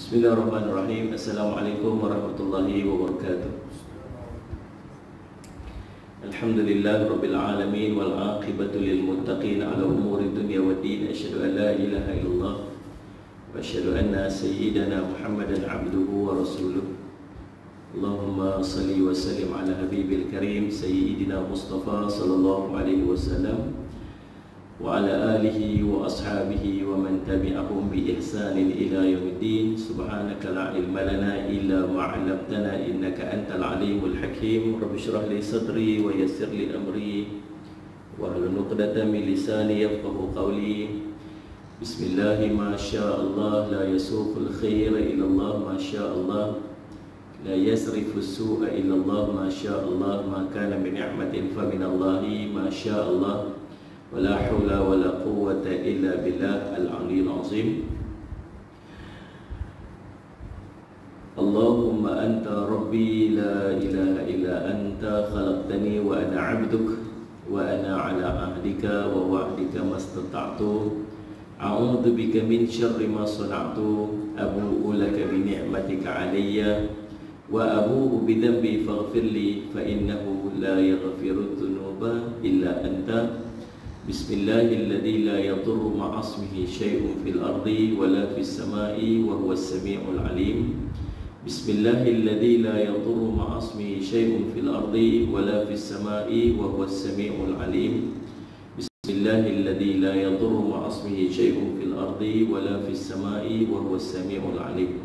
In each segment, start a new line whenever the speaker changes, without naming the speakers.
Bismillahirrahmanirrahim. Assalamualaikum warahmatullahi wabarakatuh. Alhamdulillah Rabbil alamin wal aqibatu lil muttaqin ala umuri dunya waddin. Asyhadu an la ilaha illallah wa asyhadu anna sayyidana Muhammadan abduhu wa rasuluh. Allahumma salli wa sallim ala habibil karim sayyidina Mustafa sallallahu alaihi wasallam wa ala alihi wa ashabihi wa man tabi'ahum bi ihsanin ila yaumiddin. Subhanaka la ilma lana illa ma 'allamtana innaka antal alimul hakim. Rabbi shrah li sadri wa yassir li amri wa hlul 'uqdatam min lisani yafqahu qawli. Bismillah ma syaa Allah la yasuqul khaira illa Allah ma syaa Allah la yasrifu as-su'a illa Allah ma syaa Allah ma kana min ni'matin fa min Allah ma syaa Allah wala haula wala quwwata illa billah al-'aliyyil 'azim. Allahumma anta rabbi la ilaha illa anta khalaqtani wa ana 'abduk wa ana 'ala 'ahdika wa wa'dika mastata'tu. A'udzu bika min syarri ma sana'tu. Abu'u laka bi ni'matika 'alayya wa abu'u bi dhanbi faghfirli fa innahu la yaghfiru dhunuba illa anta. Bismillahilladzi la yadurru ma'a ismihi syai'un fil ardi wala fis sama'i wa huwas sami'ul 'alim. Bismillahilladzi la yadurru ma'a ismihi syai'un fil ardi wala fis sama'i wa huwas sami'ul 'alim. Bismillahilladzi la yadurru ma'a ismihi syai'un fil ardi wala fis sama'i wa huwas sami'ul 'alim.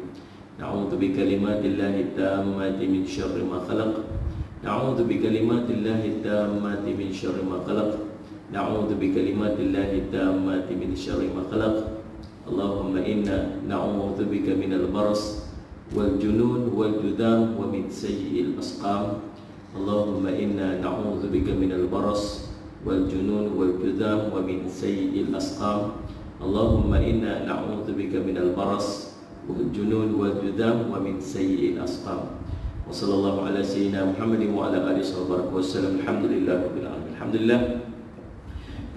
Na'udzu bi kalimatillahi tammati min syarri ma khalaq. Na'udzu bi kalimatillahi tammati min syarri ma khalaq. Na'udzu bi kalimatillahi tammati min syarri ma khalaq. Allahumma inna na'udzu bika minal baras wal junun wal judam wa min sayyi'il asqam. Allahumma inna na'udzu bika minal baras wal junun wal judam wa min sayyi'il asqam. Allahumma inna na'udzu bika minal baras wal junun wal judam wa min sayyi'il asqam. Wa sallallahu ala sayyidina Muhammadin wa ala alihi wa sallam. Alhamdulillahirabbil alamin. Alhamdulillah,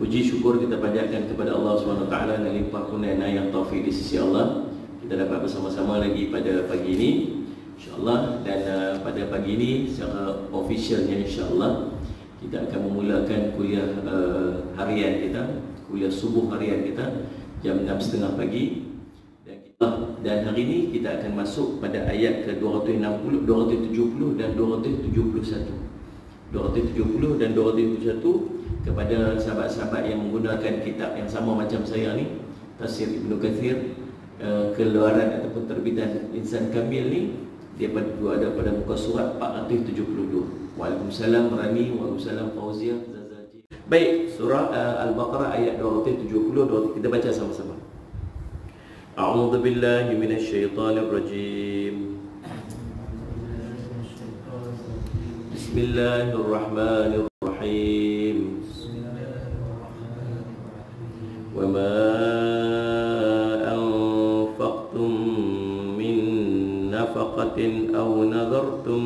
puji syukur kita panjatkan kepada Allah SWT dan limpah kurnia yang taufik di sisi Allah. Kita dapat bersama-sama lagi pada pagi ini insya-Allah, dan pada pagi ini secara officialnya insya-Allah kita akan memulakan kuliah harian kita, kuliah subuh harian kita jam 6.30 pagi. Dan hari ini kita akan masuk pada ayat ke-260, 270 dan 271. 270 dan 271 kepada sahabat-sahabat yang menggunakan kitab yang sama macam saya ni, Tafsir Ibnu Katsir, keluaran ataupun terbitan Insan Kamil ni, dia ada pada muka surat 472. Waalaikumsalam Rani, waalaikumsalam Fauzia, Zazaji. Baik, surah Al-Baqarah ayat 270, kita baca sama-sama. A'udzu billahi minasyaitonir rajim. Bismillahirrahmanirrahim. Wa ma anfaqtum min nafaqatin aw nadartum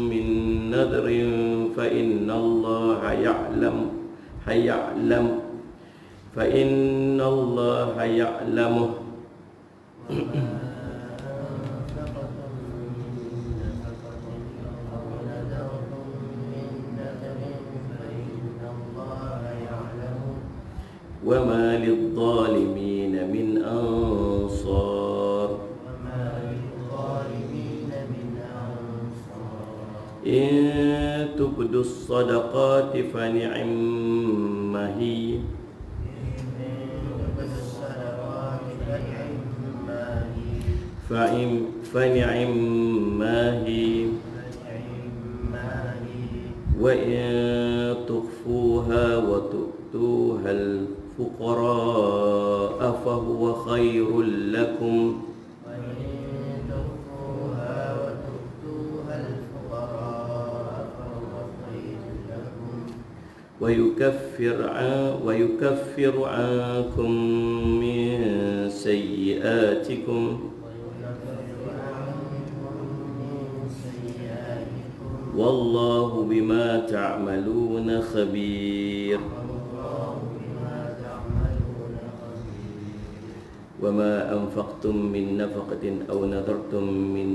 min nadrin fa innallaha ya'lamuh. وما للظالمين من أنصار. إن تبدوا الصدقات فنعما هي وإن تخفوها وتؤتوها الفقراء فهو خير لكم ويكفر عنكم من سيئاتكم والله بما تعملون خبير. وما أنفقتم من نفقة أو نذرتم من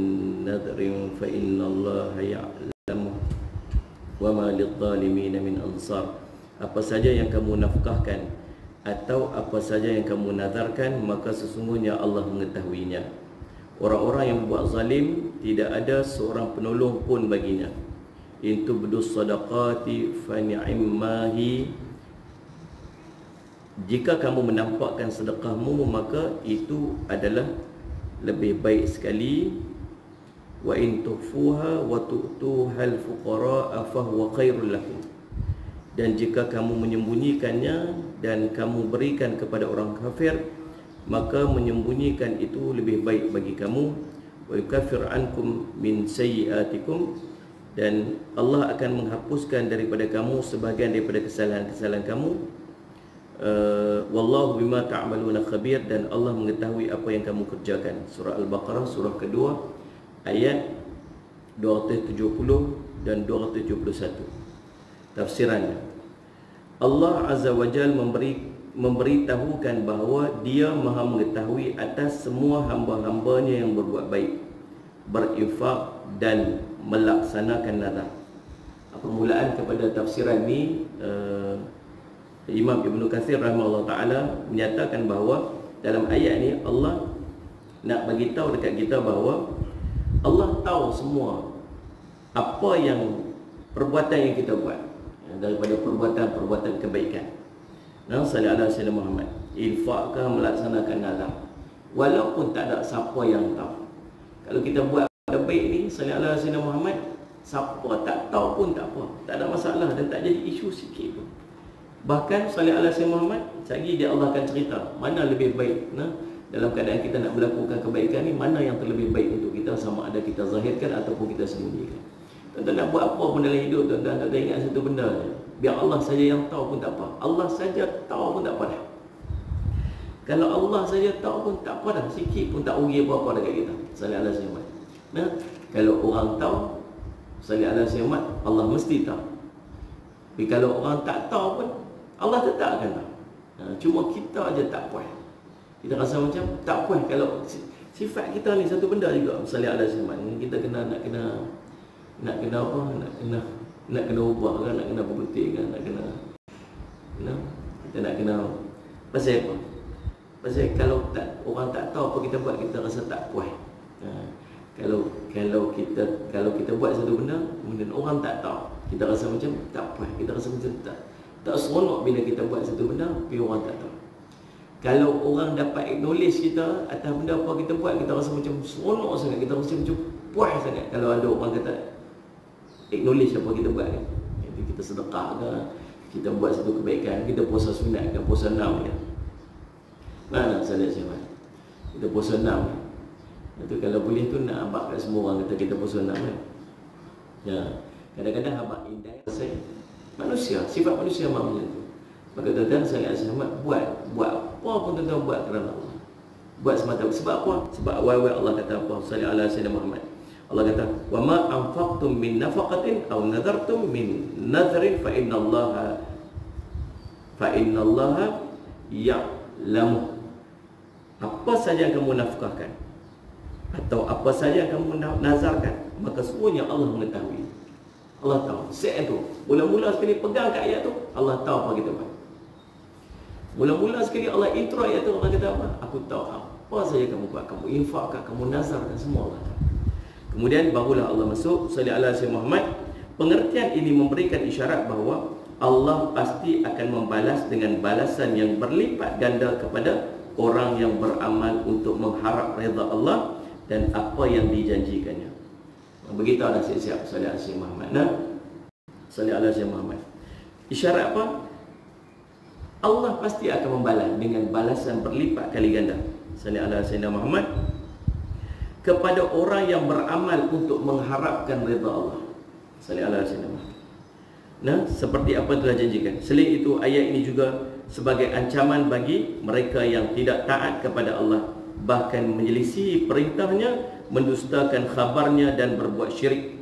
نذر فإن الله يعلمه وما للظالمين من أنصار. Apa saja yang kamu nafkahkan atau apa saja yang kamu nazarkan, maka sesungguhnya Allah mengetahuinya. Orang-orang yang berbuat zalim, tidak ada seorang penolong pun baginya. In tubdu sadaqati fa ni'mahi. Jika kamu menampakkan sedekahmu, maka itu adalah lebih baik sekali. Wa in tukhfuha wa tu'tuhal fuqara fa huwa khairul lakum. Dan jika kamu menyembunyikannya dan kamu berikan kepada orang kafir, maka menyembunyikan itu lebih baik bagi kamu. Wa yukaffir ankum min sayyi'atikum, dan Allah akan menghapuskan daripada kamu sebahagian daripada kesalahan-kesalahan kamu. Wallahu bima ta'maluna khabir, dan Allah mengetahui apa yang kamu kerjakan. Surah Al-Baqarah surah kedua ayat 270 dan 271. Tafsirannya, Allah Azza wa Jal memberitahukan bahawa Dia Maha mengetahui atas semua hamba-hambanya yang berbuat baik, berinfak dan melaksanakan nazar. Permulaan kepada tafsiran ni, Imam Ibn Katsir rahimahullah ta'ala menyatakan bahawa dalam ayat ni Allah nak bagi tahu dekat kita bahawa Allah tahu semua apa yang perbuatan yang kita buat, daripada perbuatan-perbuatan kebaikan. Sallallahu alaihi wasallam Muhammad, infakkan, melaksanakan nazar, walaupun tak ada siapa yang tahu. Kalau kita buat benda baik ni, sallallahu alaihi wasallam Muhammad, siapa tak tahu pun tak apa, tak ada masalah dan tak jadi isu sikit pun. Bahkan sallallahu alaihi wasallam Muhammad, lagi dia Allah akan cerita mana lebih baik dalam keadaan kita nak melakukan kebaikan ni, mana yang terlebih baik untuk kita, sama ada kita zahirkan ataupun kita sembunyikan. Tuan-tuan nak buat apa pun dalam hidup, tuan-tuan tak ingat satu benda je, biar Allah saja yang tahu pun tak apa. Allah saja tahu pun tak apa dah. Kalau Allah saja tahu pun tak apa dah, sikit pun tak rugi apa-apa dekat kita. Sallallahu alaihi wasallam. Kalau orang tahu, sallallahu alaihi wasallam, Allah mesti tahu. Tapi kalau orang tak tahu pun, Allah tetap akan tahu. Cuma kita aja tak puas. Kita rasa macam tak puas kalau sifat kita ni satu benda juga. Sallallahu alaihi wasallam, kita nak kena apa? Nak kena ubah kan, nak kena berputih kan, nak kena kita nak kena pasal apa? Pasal kalau orang tak tahu apa kita buat, kita rasa tak puas. Kalau kita buat satu benda, kemudian orang tak tahu, kita rasa macam tak puas, kita rasa macam tak seronok bila kita buat satu benda tapi orang tak tahu. Kalau orang dapat acknowledge kita atas benda apa kita buat, kita rasa macam seronok sangat, kita rasa macam puas sangat. Kalau ada orang kata acknowledge apa kita buat kan, kita sedekah ke, kita buat satu kebaikan, kita puasa sunat ke, puasa 6 ke, mana saya lihat kita puasa 6 kan? Itu kalau boleh tu nak abak kat semua orang kata kita puasa 6 kan. Ya, kadang-kadang abak indah saya manusia, sifat manusia macam tu. Maka tuan-tuan saya selamat buat apa pun tuan-tuan buat kerana Allah. Buat semata, sebab apa? Sebab awal-awal Allah kata apa? Sallallahu alaihi wasallam Muhammad. Allah kata, "Wa ma anfaqtum min nafaqatin aw nadartum min nadhrin fa innallaha ya'lamu." Apa saja yang kamu nafkahkan atau apa saja yang kamu nazarkan, maka semuanya Allah mengetahui. Allah tahu. Set tu, mula-mula sekali pegang kat ayat tu, Allah tahu apa kita buat. Mula-mula sekali Allah intro ayat tu, Allah kata apa? Aku tahu apa saja kamu buat, kamu infakkan, kamu nazarkan, semua Allah tahu. Kemudian barulah Allah masuk sallallahu alaihi wasallam Muhammad. Pengertian ini memberikan isyarat bahawa Allah pasti akan membalas dengan balasan yang berlipat ganda kepada orang yang beramal untuk mengharap redha Allah dan apa yang dijanjikannya. Begitu dah siap-siap sallallahu alaihi wasallam Muhammad. Sallallahu alaihi wasallam Muhammad. Isyarat apa? Allah pasti akan membalas dengan balasan berlipat kali ganda. Sallallahu alaihi wasallam Muhammad kepada orang yang beramal untuk mengharapkan redha Allah. Sallallahu alaihi wasallam. Seperti apa yang telah janjikan. Selain itu, ayat ini juga sebagai ancaman bagi mereka yang tidak taat kepada Allah, bahkan menyelisihi perintahnya, mendustakan khabarnya dan berbuat syirik.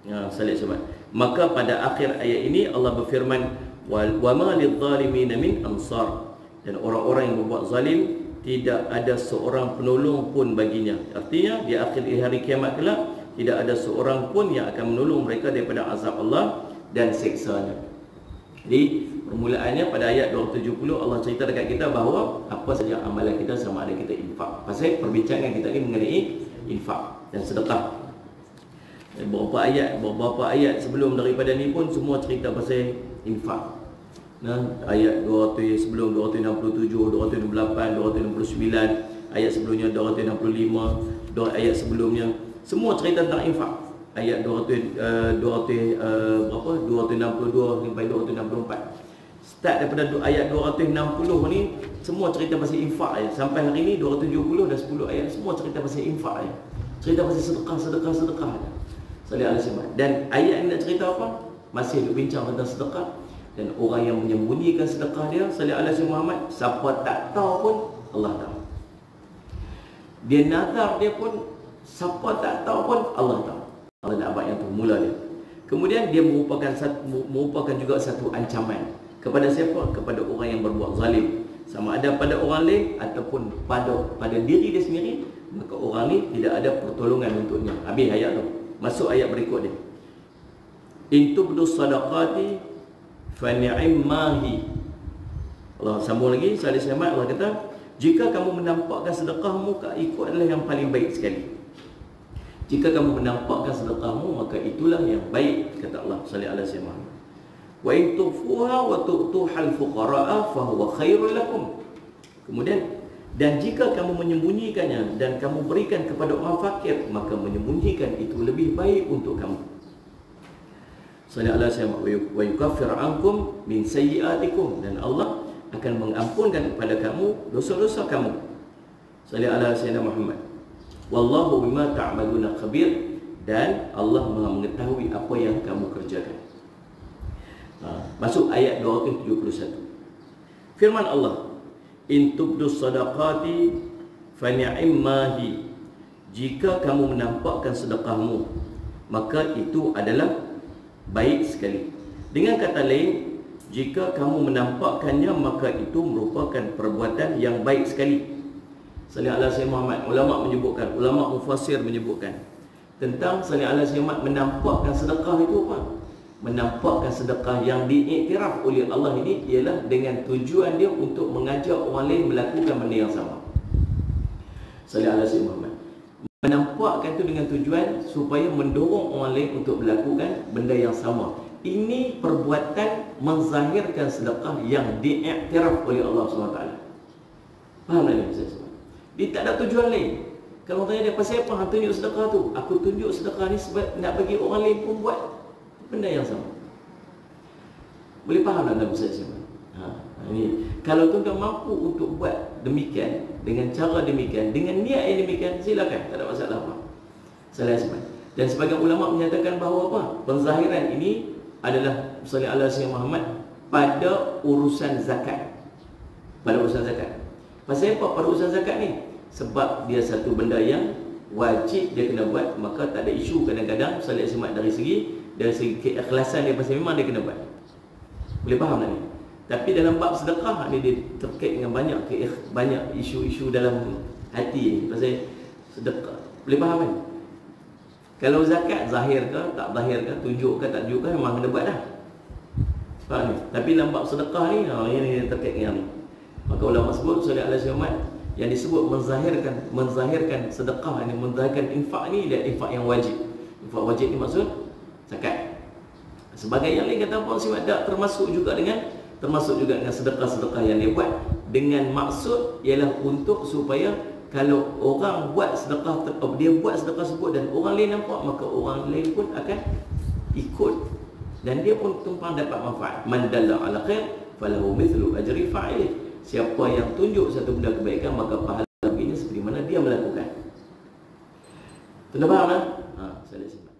Sallallahu. Maka pada akhir ayat ini Allah berfirman, "Wa ma lidh-dhalimin min ansar." Dan orang-orang yang berbuat zalim
tidak ada seorang penolong pun baginya. Artinya di akhir hari kiamat kelak tidak ada seorang pun yang akan menolong mereka daripada azab Allah dan siksanya. Jadi permulaannya pada ayat 270 Allah cerita dekat kita bahawa apa saja amalan kita sama ada kita infak. Pasal perbincangan kita ni mengenai infak dan sedekah. Beberapa ayat sebelum daripada ni pun semua cerita pasal infak. Nah, ayat 200 sebelum 267, 268, 269, ayat sebelumnya 265, ayat sebelumnya semua cerita tentang infak. Ayat 262 sampai 264. Start daripada ayat 260 ni semua cerita pasal infak ya. Sampai hari ni 270 dan 10 ayat semua cerita pasal infak ya. Cerita pasal sedekah. Sallallahu alaihi wasallam. Dan ayat ni nak cerita apa? Masih duk bincang tentang sedekah. Dan orang yang menyembunyikan sedekah dia, sallallahu alaihi Muhammad, siapa tak tahu pun Allah tahu. Dia nazar dia pun siapa tak tahu pun Allah tahu. Allah nak abad yang tu mula dia. Kemudian dia merupakan juga satu ancaman kepada siapa? Kepada orang yang berbuat zalim, sama ada pada orang lain ataupun pada diri dia sendiri, maka orang ni tidak ada pertolongan untuknya. Habis ayat tu. Masuk ayat berikut dia. In tubdu sadaqati fa ni'mahi. Allah sambung lagi, salih selamat Allah kata, jika kamu menampakkan sedekahmu, itu adalah yang paling baik sekali. Jika kamu menampakkan sedekahmu, maka itulah yang baik, kata Allah sallallahu alaihi wasallam. Wa in tufuha wa tu'tuhal fuqara'a fa huwa khairul lakum. Kemudian, dan jika kamu menyembunyikannya dan kamu berikan kepada orang fakir, maka menyembunyikan itu lebih baik untuk kamu. Sallallahu alaihi wasallam, wa yukaffir ankum min sayyi'atikum, dan Allah akan mengampunkan kepada kamu dosa-dosa kamu. Sallallahu alaihi wasallam Muhammad. Wallahu bima ta'maluna khabir, dan Allah Maha mengetahui apa yang kamu kerjakan. Masuk ayat 271. Firman Allah, in tubdu sadaqati fa ni'mahi. Jika kamu menampakkan sedekahmu, maka itu adalah baik sekali. Dengan kata lain, jika kamu menampakkannya, maka itu merupakan perbuatan yang baik sekali. Sallallahu alaihi Muhammad, ulama mufassir menyebutkan tentang sallallahu alaihi Muhammad menampakkan sedekah itu apa? Menampakkan sedekah yang diiktiraf oleh Allah ini ialah dengan tujuan dia untuk mengajak orang lain melakukan benda yang sama. Sallallahu alaihi Muhammad menampakkan itu dengan tujuan supaya mendorong orang lain untuk melakukan benda yang sama. Ini perbuatan menzahirkan sedekah yang diiktiraf oleh Allah SWT. Faham tak ni? Dia tak ada tujuan lain. Kalau tanya dia, pasal apa hang tunjuk sedekah tu? Aku tunjuk sedekah ni sebab nak bagi orang lain pun buat benda yang sama. Boleh faham tak dalam saya? Ini kalau tuan-tuan mampu untuk buat demikian, dengan cara demikian, dengan niat yang demikian, silakan, tak ada masalah apa. Salah. Dan sebagian ulama menyatakan bahawa apa? Penzahiran ini adalah sallallahu alaihi Muhammad pada urusan zakat. Pada urusan zakat. Pasal apa pada urusan zakat ni? Sebab dia satu benda yang wajib dia kena buat, maka tak ada isu kadang-kadang sallallahu alaihi Muhammad dari segi keikhlasan dia, pasal memang dia kena buat. Boleh faham tak ni? Tapi dalam bab sedekah ni dia terkait dengan banyak isu-isu dalam hati ni. Pasal sedekah, boleh faham kan? Kalau zakat zahir ke tak zahir ke, tunjuk ke tak tunjuk ke, memang kena buat dah. Faham ni? Tapi dalam bab sedekah ni, ini terkait dengan ni. Maka ulama sebut sallallahu alaihi wasallam yang disebut menzahirkan sedekah ini, menzahirkan infak ni, dia infak yang wajib. Infak wajib ni maksud zakat. Sebagai yang lain kata apa sifat tak termasuk juga dengan sedekah-sedekah yang dia buat dengan maksud ialah untuk supaya kalau orang buat sedekah, dia buat sedekah tersebut dan orang lain nampak, maka orang lain pun akan ikut dan dia pun tumpang dapat manfaat. Man dalla ala khair falahu mithlu ajri fa'ilih. Siapa yang tunjuk satu benda kebaikan, maka pahala baginya seperti mana dia melakukan. Tuan faham tak? Saya simpan.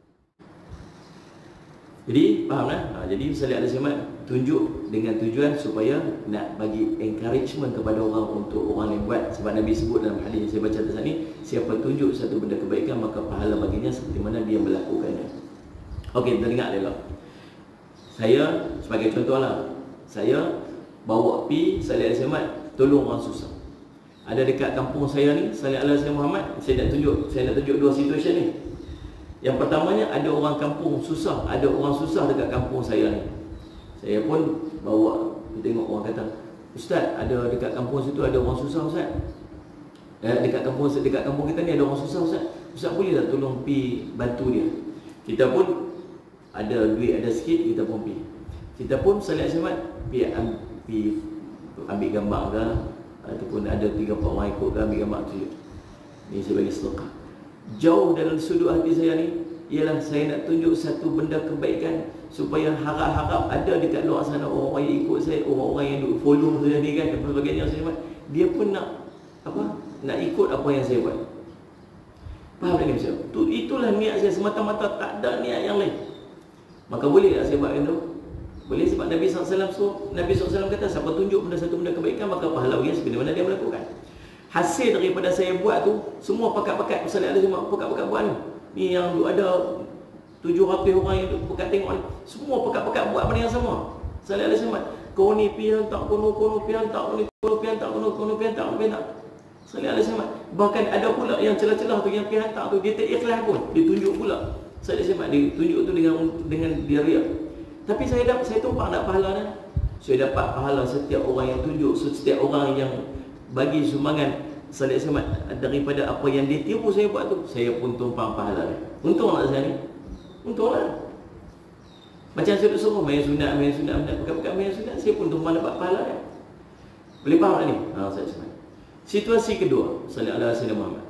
Jadi faham tak? Jadi sallallahu alaihi wasallam tunjuk dengan tujuan supaya nak bagi encouragement kepada orang untuk orang yang buat. Sebab Nabi sebut dalam hadis yang saya baca atas ni, siapa tunjuk satu benda kebaikan, maka pahala baginya seperti mana dia melakukannya. Okey, kita dengar dulu. Saya sebagai contohlah, saya bawa pi sallallahu alaihi wasallam tolong orang susah. Ada dekat kampung saya ni, salih ala Sayyidina Muhammad, saya nak tunjuk dua situasi ni. Yang pertamanya, ada orang kampung susah, ada orang susah dekat kampung saya ni. Saya pun bawa, tengok orang kata, Ustaz, ada dekat kampung situ ada orang susah Ustaz. Dekat kampung kita ni ada orang susah Ustaz. Ustaz boleh tak tolong pergi bantu dia? Kita pun ada duit, ada sikit, kita pun pergi. Kita pun salih Ahmad pergi ambil gambar ke, ataupun ada 3-4 orang ikut ke, ambil gambar tu. Ni saya bagi sedekah. Jauh dalam sudut hati saya ni ialah saya nak tunjuk satu benda kebaikan, supaya harap-harap ada dekat luar sana orang yang ikut saya, orang-orang yang duk follow saya ni kan, dan sebagainya. Saya dia pun nak nak ikut apa yang saya buat. Faham tak ni Ustaz? Itulah niat saya, semata-mata tak ada niat yang lain. Maka boleh tak saya buat itu? Boleh, sebab Nabi SAW kata, siapa tunjuk satu benda kebaikan, maka pahala dia sebagaimana dia melakukan. Hasil daripada saya buat tu, semua pakat-pakat misalnya ada semua pakat-pakat buat ni yang ada 700 orang yang pakat tengok ni, semua pakat-pakat buat benda yang sama. Misalnya ada semua, kau ni pi hantar kono pi hantar kono pi hantar. Misalnya ada semua, bahkan ada pula yang celah-celah tu yang pi hantar tu dia tak ikhlas pun, dia tunjuk pula. Saya semua dia tunjuk tu dengan dia riak. Tapi saya tumpang tak pahala dah. Saya dapat pahala setiap orang yang tunjuk, setiap orang yang bagi sumbangan salih Ahmad daripada apa yang dia tipu saya buat tu, saya pun tumpang pahala dia. Untung tak saya ni? Untung lah. Macam saya suruh main sunat, pekat-pekat main sunat, saya pun tumpang dapat pahala dia. Boleh faham tak ni? Salih Ahmad. Situasi kedua, salih ala Sayyidina Muhammad.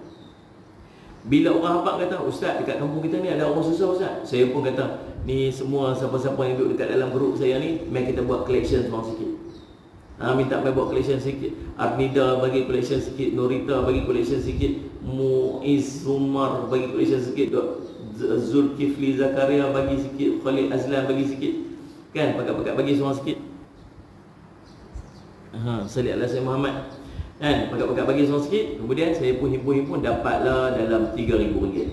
Bila orang habaq kata, Ustaz, dekat kampung kita ni ada orang susah Ustaz, saya pun kata, ni semua siapa-siapa yang duduk dekat dalam grup saya ni, mari kita buat collection semua sikit. Minta mai buat collection sikit. Arnida bagi collection sikit, Norita bagi collection sikit, Muiz Umar bagi collection sikit, Zulkifli Zakaria bagi sikit, Khalid Azlan bagi sikit. Kan, pakat-pakat bagi semua sikit. Salih ala Sayyidina Muhammad. Kan, pakat-pakat bagi semua sikit. Kemudian saya pun himpun-himpun, dapatlah dalam RM3,000.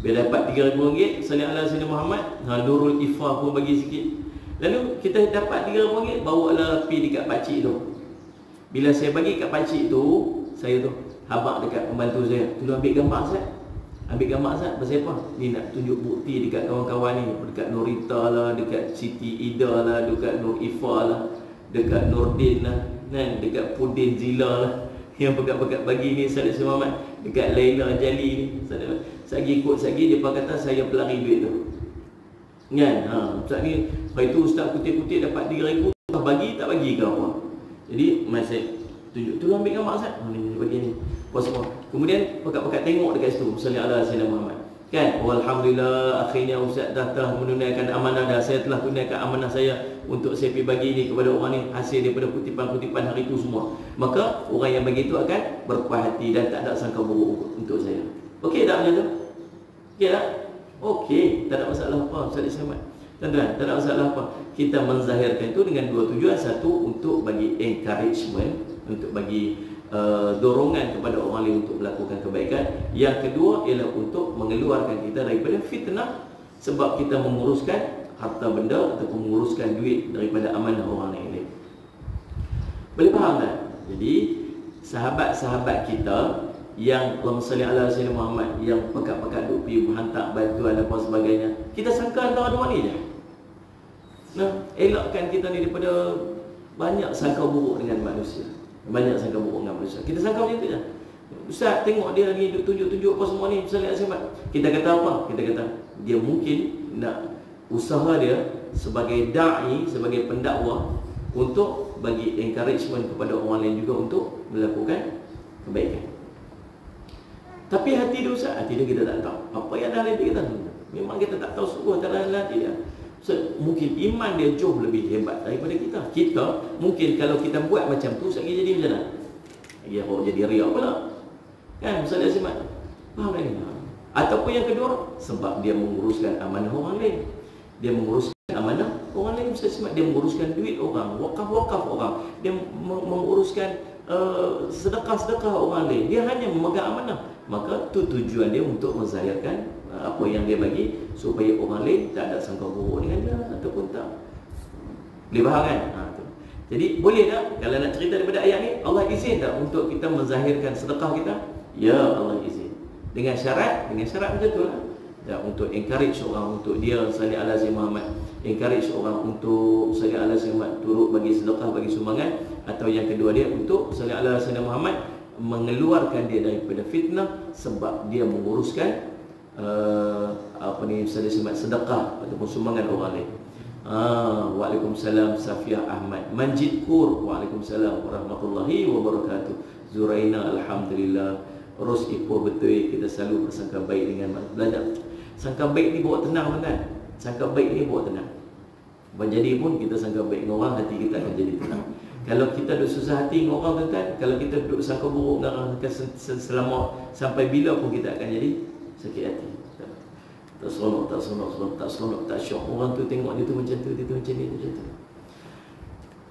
Bila dapat RM3,000, salih ala Sayyidina Muhammad, Nurul Ifah pun bagi sikit. Lalu kita dapat RM3,000, bawalah pergi dekat pakcik tu. Bila saya bagi kat pakcik tu, saya tu habaq dekat pembantu saya, tolong ambil gambar Ustaz. Ambil gambar Ustaz, pasal apa? Ni nak tunjuk bukti dekat kawan-kawan ni, dekat Norita lah, dekat Siti Ida lah, dekat Nur Ifah lah, dekat Nurdin lah, kan, dekat Pudin Zila lah, yang pekat-pekat bagi ni Salih Muhammad, dekat Laila Jali ni. Sagi dia kata saya pelari duit tu. Kan? Ustaz ni, hari tu Ustaz kutip-kutip dapat RM3,000, bagi tak bagi ke apa? Jadi masa tunjuk, tolong ambil gambar Ustaz. Ni bagi ni. Apa semua. Kemudian pekat-pekat tengok dekat situ, misalnya ala Sayyidina Muhammad. Kan? Alhamdulillah, akhirnya Ustaz telah menunaikan amanah dah. Saya telah tunaikan amanah saya untuk saya pergi bagi ni kepada orang ni, hasil daripada kutipan-kutipan hari itu semua. Maka orang yang bagi itu akan berpuas hati dan tak ada sangka buruk untuk saya. Okey tak macam tu? Okey tak? Okey, tak ada masalah apa Ustaz Ahmad. Tuan-tuan, tak ada masalah apa. Kita menzahirkan itu dengan dua tujuan. Satu, untuk bagi encouragement, untuk bagi dorongan kepada orang lain untuk melakukan kebaikan. Yang kedua ialah untuk mengeluarkan kita daripada fitnah, sebab kita menguruskan harta benda ataupun menguruskan duit daripada amanah orang lain. Boleh faham tak? Jadi sahabat-sahabat kita yang Allahumma salli ala Sayyidina Muhammad, yang pekat-pekat duk pergi menghantar bantuan apa sebagainya, kita sangka antara dua ni je. Elakkan kita ni daripada banyak sangka buruk dengan manusia. Banyak sangka buruk dengan manusia. Kita sangka macam tu je. Ustaz, tengok dia ni duk tunjuk-tunjuk apa semua ni, misalnya Ahmad. Kita kata apa? Kita kata dia mungkin nak usaha dia sebagai da'i, sebagai pendakwah, untuk bagi encouragement kepada orang lain juga untuk melakukan kebaikan. Tapi hati dia Ustaz, hati dia kita tak tahu. Apa yang dalam hati kita? Memang kita tak tahu sungguh dalam hati dia. Mungkin iman dia jauh lebih hebat daripada kita. Kita mungkin kalau kita buat macam tu, sekali jadi macam mana? Jadi riak pula. Kan, misalnya Ahmad. Faham tak ni? Ataupun yang kedua, sebab dia menguruskan amanah orang lain. Dia menguruskan amanah orang lain. Misalnya Ahmad, dia menguruskan duit orang, wakaf-wakaf orang. Dia menguruskan sedekah-sedekah orang lain. Dia hanya memegang amanah. Maka tu tujuan dia untuk menzahirkan apa yang dia bagi, supaya orang lain tak ada sangka buruk dengan dia ataupun tak. Boleh faham kan? Jadi boleh tak kalau nak cerita daripada ayat ni, Allah izin tak untuk kita menzahirkan sedekah kita? Ya, Allah izin. Dengan syarat macam tu lah. Ya, untuk encourage orang untuk dia salih ala Sayyidina Muhammad, encourage orang untuk salih ala Sayyidina Muhammad, turut bagi sedekah, bagi sumbangan. Atau yang kedua dia untuk salih ala Sayyidina Muhammad, mengeluarkan dia daripada fitnah sebab dia menguruskan sedekah ataupun sumbangan orang lain. Waalaikumsalam Safiah Ahmad Manjid Kur, waalaikumsalam warahmatullahi wabarakatuh. Zuraina, alhamdulillah. Ros Ipoh, betul kita selalu bersangka baik dengan belajar. Sangka baik ni bawa tenang kan? Sangka baik ni bawa tenang. Jadi pun kita sangka baik dengan orang, hati kita akan jadi tenang. Kalau kita duduk susah hati dengan orang tuan-tuan, kalau kita duduk sangka buruk dengan orang selama sampai bila pun kita akan jadi sakit hati. Tak seronok, tak syok. Orang tu tengok dia tu macam tu, dia tu macam ni, macam tu.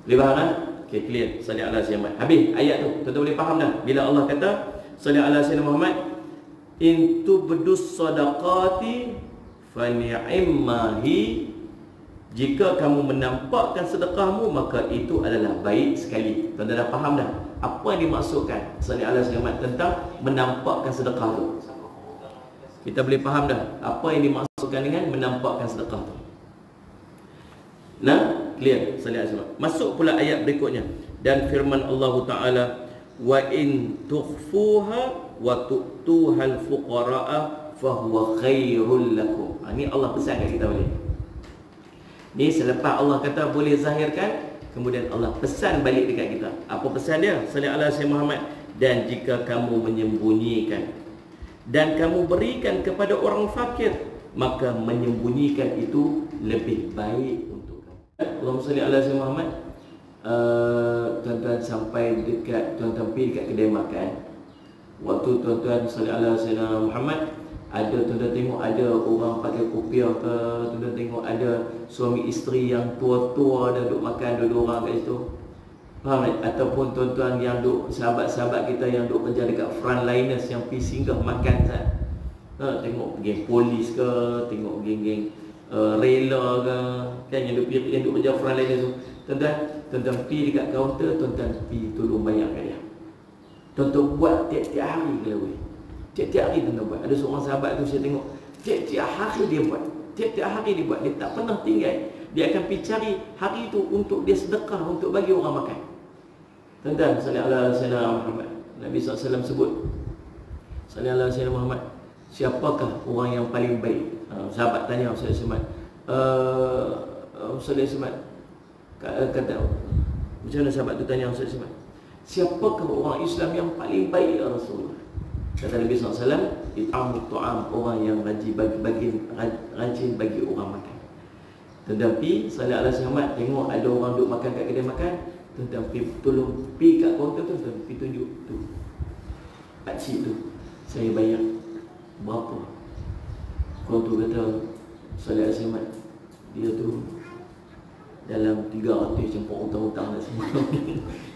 Boleh faham kan? Okay, clear. Salih ala Sayyidina Muhammad. Habis ayat tu. Tuan-tuan boleh faham dah. Bila Allah kata salih ala Sayyidina Muhammad, in tubdus sadaqati fa ni'mahi, jika kamu menampakkan sedekahmu maka itu adalah baik sekali. Tuan-tuan dah faham dah apa yang dimaksudkan salih ala Sayyidina Muhammad tentang menampakkan sedekah tu? Kita boleh faham dah apa yang dimaksudkan dengan menampakkan sedekah tu. Nah, clear. Salih ala Sayyidina Muhammad. Masuk pula ayat berikutnya, dan firman Allah Ta'ala, wa in tukhfuha wa tu'tuhal fuqara'a fahuwa khairul lakum. Ini Allah pesan kat kita balik. Ni selepas Allah kata boleh zahirkan, kemudian Allah pesan balik dekat kita. Apa pesan dia? Salih ala Sayyidina Muhammad. Dan jika kamu menyembunyikan dan kamu berikan kepada orang fakir, maka menyembunyikan itu lebih baik untuk kamu. Allahumma salli ala Sayyidina Muhammad. Tuan-tuan sampai dekat, tuan-tuan pergi dekat kedai makan, waktu tuan-tuan salli ala Sayyidina Muhammad, ada tuan-tuan tengok ada orang pakai kopiah ke, tuan-tuan tengok ada suami isteri yang tua-tua dah duduk makan, duduk orang kat situ. Faham tak? Ataupun tuan-tuan yang duduk, sahabat-sahabat kita yang duduk kerja dekat frontliners yang pergi singgah makan kan. Tengok geng polis ke, tengok geng-geng rela ke, kan yang duduk kerja frontliners tu. Tuan-tuan pergi dekat kaunter, tuan-tuan pergi tolong bayar kat dia. Tuan-tuan buat tiap-tiap hari kalau boleh. Tiap-tiap hari tuan-tuan buat. Ada seorang sahabat tu saya tengok, tiap-tiap hari dia buat. Tiap-tiap hari dia buat. Dia tak pernah tinggal. Dia akan pergi cari hari tu untuk dia sedekah, untuk bagi orang makan. Tuan-tuan, salli ala Sayyidina Muhammad. Nabi SAW sebut, salli ala Sayyidina Muhammad, siapakah orang yang paling baik? Sahabat tanya Sayyidina Muhammad, kata macam mana sahabat tu tanya Sayyidina Muhammad, siapakah orang Islam yang paling baik ya Rasulullah? Kata Nabi SAW, it'amut tu'am, orang yang rajin bagi orang makan. Tetapi salih ala Sayyidina Muhammad, tengok ada orang duduk makan kat kedai makan, tuan-tuan tolong pergi kat kaunter tu, tuan pergi tunjuk tu, pakcik tu, saya bayar berapa? Kaunter kata salih ala Sayyidina Muhammad, dia tu dalam 300 campur hutang-hutang dah semua.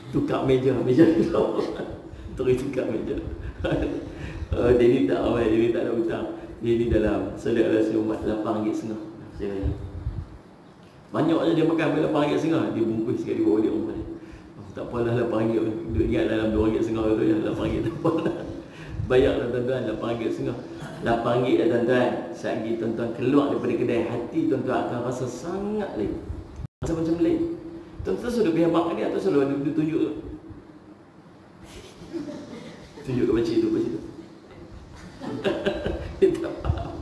Tukar meja terus tukar meja. Dia ni tak awal, dia ni tak ada hutang. Dia ni dalam salih ala Sayyidina Muhammad RM8.5. Saya bayar. Banyak je dia makan RM8.5. Dia bungkus sikit, dia bawa dia rumah dia. Tak apalah RM8. Duduk ingat dalam RM2.5 tu ya, RM8 tak apalah. Bayarlah tuan-tuan RM8.5. RM8 dah tuan-tuan. Saat tuan-tuan keluar daripada kedai, hati tuan-tuan akan rasa sangat lain. Rasa macam lain. Tuan-tuan sudah pergi makan dia atau selalu dia tunjuk tu. Tunjuk ke pakcik tu, pakcik tu. Dia tak faham.